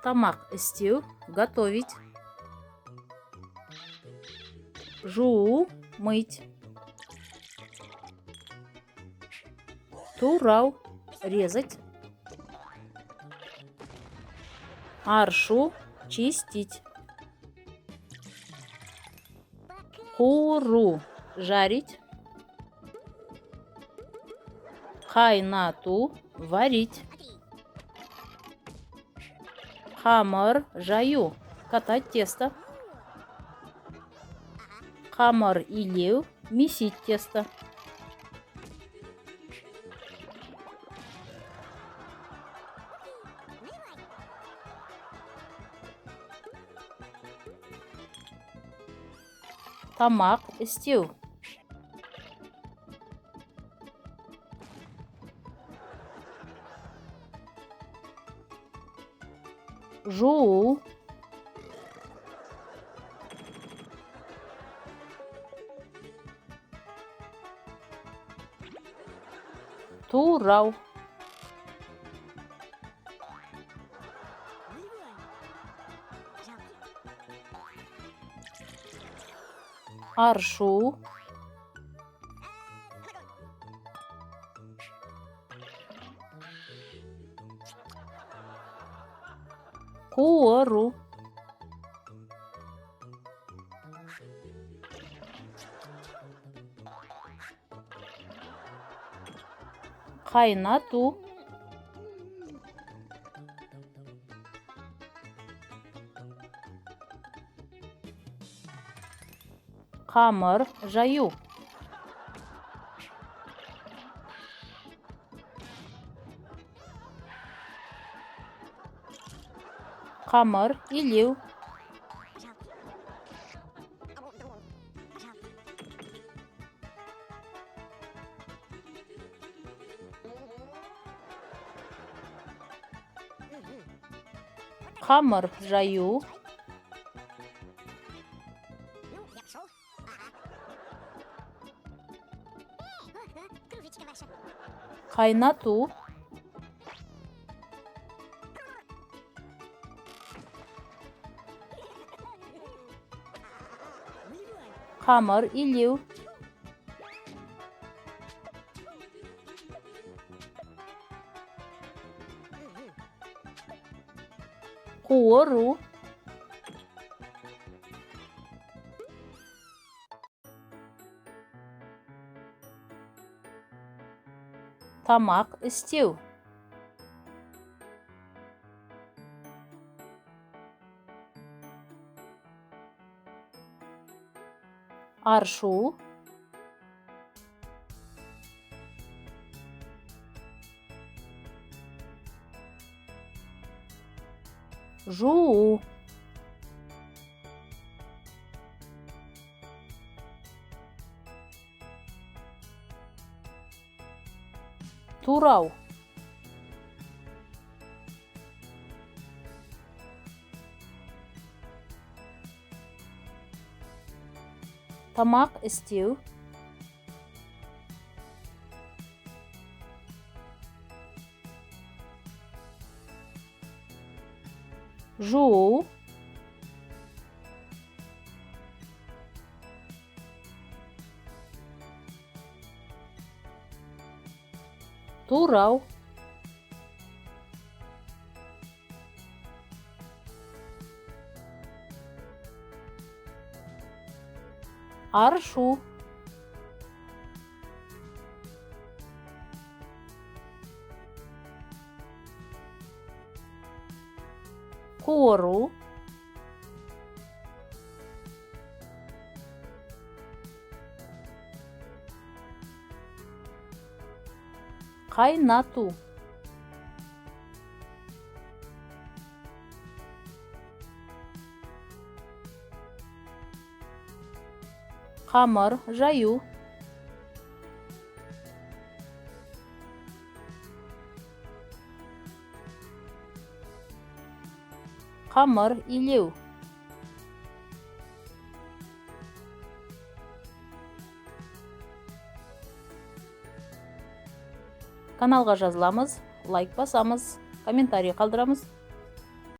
Тамақ істеу, готовить. Жуу, мыть. Турау, резать. Аршу, чистить. Куру, жарить. Хайнату, варить. Хамар, жаю, катать тесто. Хамар илеу, месить тесто. Тамақ істеу. Жуу. Турау. Аршу. Куору. Хайнату. Хамар, жаю. Хамар илеу. Хамар, жаю. Хайнату. Хамар илеу. Куору. Тамақ істеу. Аршу. Жуу. Турау. Тамақ істеу. Жуу. Турау. Аршу. Кору. Хайнату. Хамар, жаю. Хамар илеу. Каналға жазыламыз. лайк басамыз, комментарий қалдырамыз.